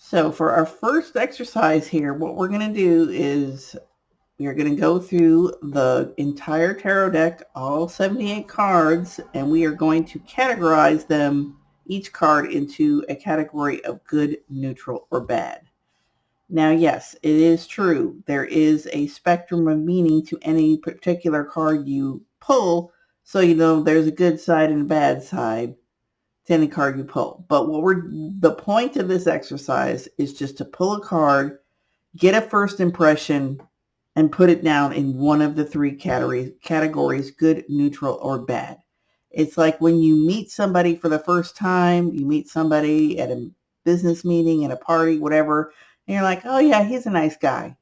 So for our first exercise here, what we're going to do is we're going to go through the entire tarot deck, all 78 cards, and we are going to categorize them, each card, into a category of good, neutral, or bad. Now, yes, it is true. There is a spectrum of meaning to any particular card you pull, so you know there's a good side and a bad side to any card you pull. But the point of this exercise is just to pull a card, get a first impression, and put it down in one of the three categories, good, neutral, or bad. It's like when you meet somebody for the first time, you meet somebody at a business meeting, at a party, whatever, and you're like, oh yeah, he's a nice guy.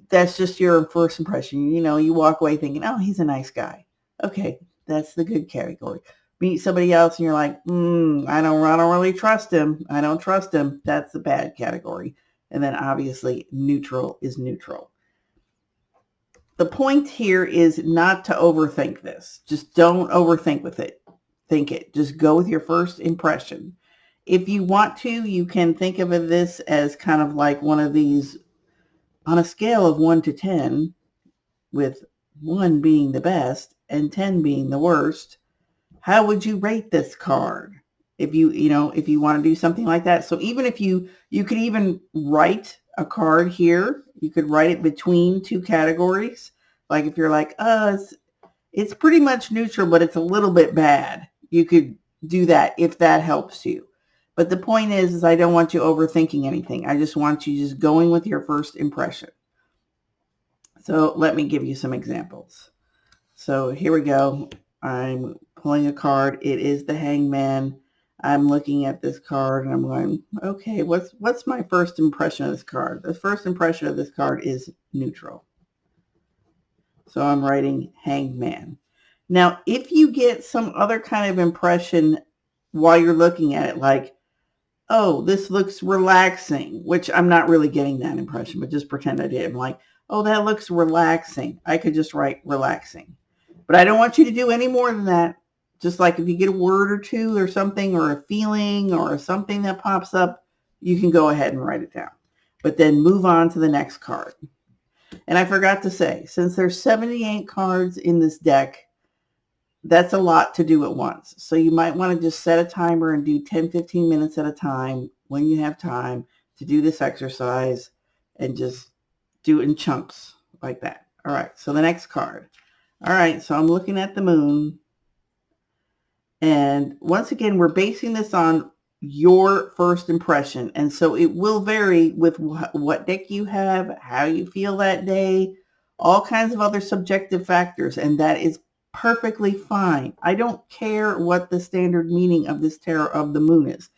That's just your first impression. You know, you walk away thinking, oh, he's a nice guy. Okay, that's the good category. Meet somebody else and you're like, I don't really trust him. I don't trust him. That's the bad category. And then obviously neutral is neutral. The point here is not to overthink this. Just don't overthink with it. Think it. Just go with your first impression. If you want to, you can think of this as kind of like one of these on a scale of 1 to 10, with 1 being the best and 10 being the worst. How would you rate this card? If you want to do something like that. So even if you could even write a card here, you could write it between two categories. Like if you're like, it's pretty much neutral, but it's a little bit bad. You could do that if that helps you. But the point is I don't want you overthinking anything. I just want you just going with your first impression. So let me give you some examples. So here we go. I'm pulling a card. It is the Hangman. I'm looking at this card and I'm going, okay, what's my first impression of this card? The first impression of this card is neutral. So I'm writing Hangman. Now, if you get some other kind of impression while you're looking at it, like, oh, this looks relaxing, which I'm not really getting that impression, but just pretend I did. I'm like, oh, that looks relaxing. I could just write relaxing. But I don't want you to do any more than that. Just like if you get a word or two or something, or a feeling or something that pops up, you can go ahead and write it down. But then move on to the next card. And I forgot to say, since there's 78 cards in this deck, that's a lot to do at once. So you might want to just set a timer and do 10, 15 minutes at a time when you have time to do this exercise, and just do it in chunks like that. All right, so the next card. All right, so I'm looking at the moon. And once again, we're basing this on your first impression. And so it will vary with what deck you have, how you feel that day, all kinds of other subjective factors. And that is perfectly fine. I don't care what the standard meaning of this tarot of the moon is,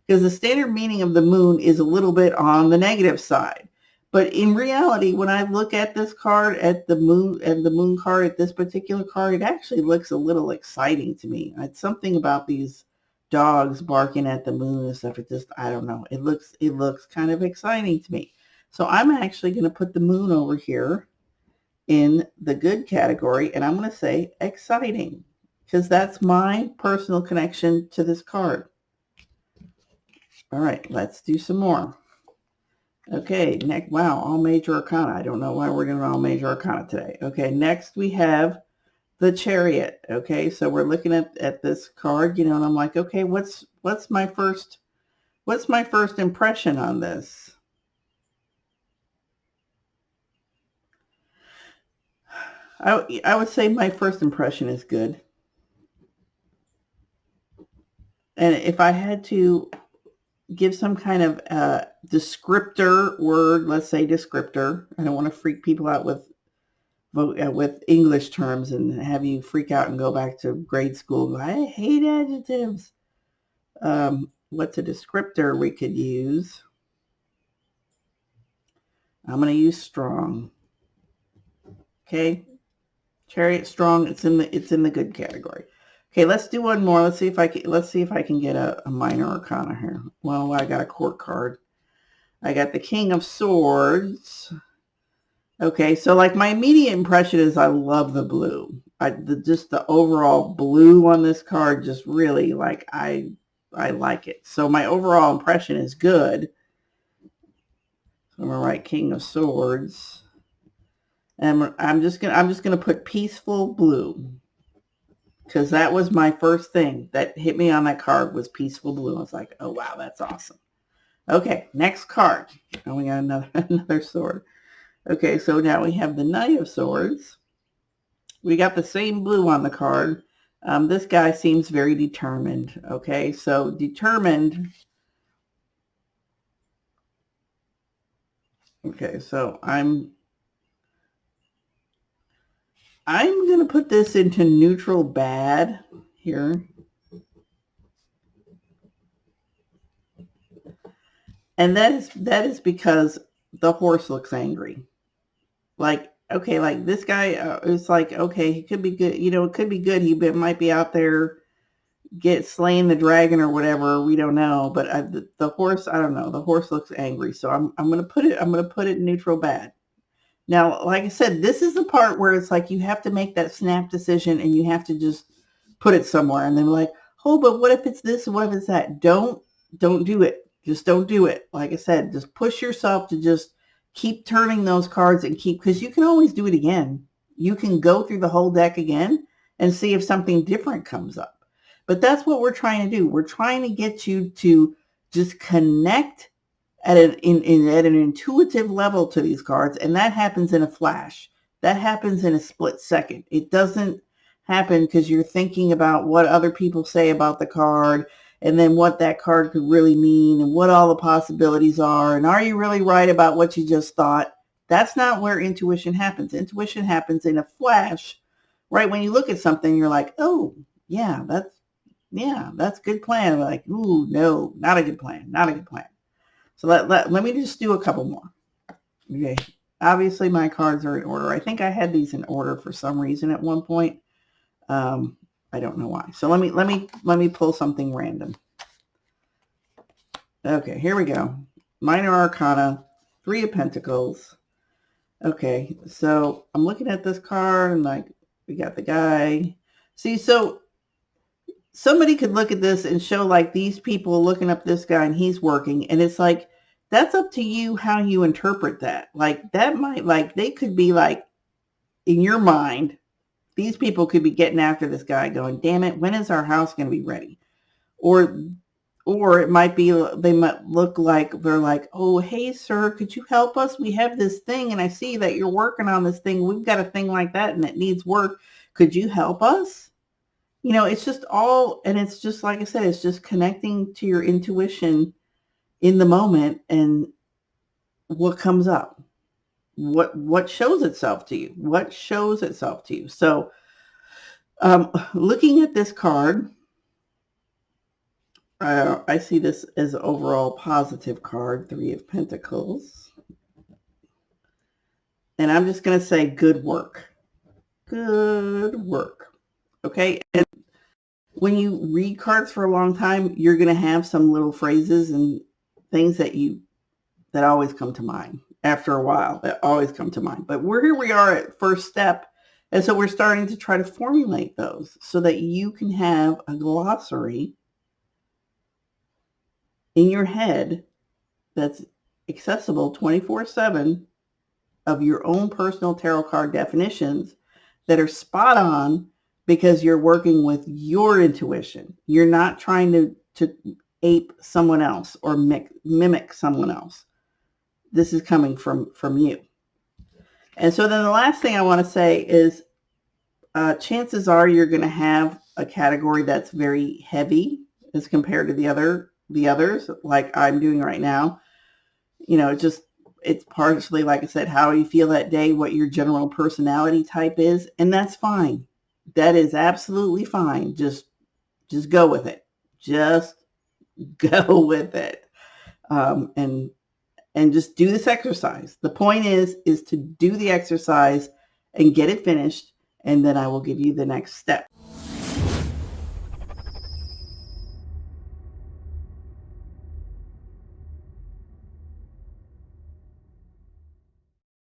because the standard meaning of the moon is a little bit on the negative side. But in reality, when I look at this card, at the moon, and the moon card, at this particular card, it actually looks a little exciting to me. It's something about these dogs barking at the moon and stuff. It just, I don't know. It looks kind of exciting to me. So I'm actually going to put the moon over here in the good category, and I'm going to say exciting, because that's my personal connection to this card. All right, let's do some more. Okay, next, wow, all major arcana. I don't know why we're doing all major arcana today. Okay, next we have the Chariot. Okay, so we're looking at this card, and I'm like, okay, what's my first impression on this? I would say my first impression is good. And if I had to give some kind of descriptor word, let's say descriptor. I don't want to freak people out with English terms and have you freak out and go back to grade school. I hate adjectives. What's a descriptor we could use? I'm going to use strong. Okay, Chariot, strong. It's in the good category. Okay, let's do one more. Let's see if I can get a minor arcana here. Well, I got a court card. I got the King of Swords. Okay, so like my immediate impression is I love the blue. Just the overall blue on this card, just really like I like it. So my overall impression is good. I'm gonna write King of Swords. And I'm just gonna put Peaceful Blue, because that was my first thing that hit me on that card was Peaceful Blue. I was like, oh wow, that's awesome. Okay, next card. Oh, we got another sword. Okay, so now we have the Knight of Swords. We got the same blue on the card. This guy seems very determined. Okay, so determined. Okay, so I'm going to put this into neutral bad here. And that is because the horse looks angry. Like, okay, like this guy is like, okay, he could be good. You know, it could be good. He might be out there slaying the dragon or whatever. We don't know. But the horse, I don't know. The horse looks angry. So I'm going to put it in neutral bad. Now, like I said, this is the part where it's like you have to make that snap decision and you have to just put it somewhere. And then like, oh, but what if it's this? What if it's that? Don't do it. Just don't do it. Like I said, just push yourself to just keep turning those cards and because you can always do it again. You can go through the whole deck again and see if something different comes up. But that's what we're trying to do. We're trying to get you to just connect at an intuitive level to these cards, and that happens in a flash. That happens in a split second. It doesn't happen because you're thinking about what other people say about the card and then what that card could really mean and what all the possibilities are and are you really right about what you just thought. That's not where intuition happens. Intuition happens in a flash. Right when you look at something, you're like, oh, yeah, that's a good plan. Like, ooh, no, not a good plan. Not a good plan. So let me just do a couple more. Okay. Obviously, my cards are in order. I think I had these in order for some reason at one point. I don't know why. So let me pull something random. Okay, here we go. Minor Arcana, 3 of Pentacles. Okay, so I'm looking at this card and like we got the guy. See, so somebody could look at this and show like these people looking up this guy and he's working, and it's like that's up to you how you interpret that. Like that might like they could be like in your mind, these people could be getting after this guy going, damn it, when is our house going to be ready? Or it might be they might look like they're like, oh, hey, sir, could you help us? We have this thing and I see that you're working on this thing. We've got a thing like that and it needs work. Could you help us? You know, it's just all, and it's just, like I said, it's just connecting to your intuition in the moment and what comes up, what shows itself to you, what shows itself to you. So looking at this card, I see this as an overall positive card, 3 of Pentacles. And I'm just going to say good work. Good work. Okay. And when you read cards for a long time, you're going to have some little phrases and things that always come to mind after a while, that always come to mind. But here we are at first step. And so we're starting to try to formulate those so that you can have a glossary in your head that's accessible 24/7 of your own personal tarot card definitions that are spot on because you're working with your intuition. You're not trying to ape someone else or mimic someone else. This is coming from you. And so then the last thing I want to say is chances are you're going to have a category that's very heavy as compared to the others, like I'm doing right now. You know, it's partially, like I said, how you feel that day, what your general personality type is, and that's fine. That is absolutely fine. Just go with it. Just go with it. And just do this exercise. The point is to do the exercise and get it finished, and then I will give you the next step.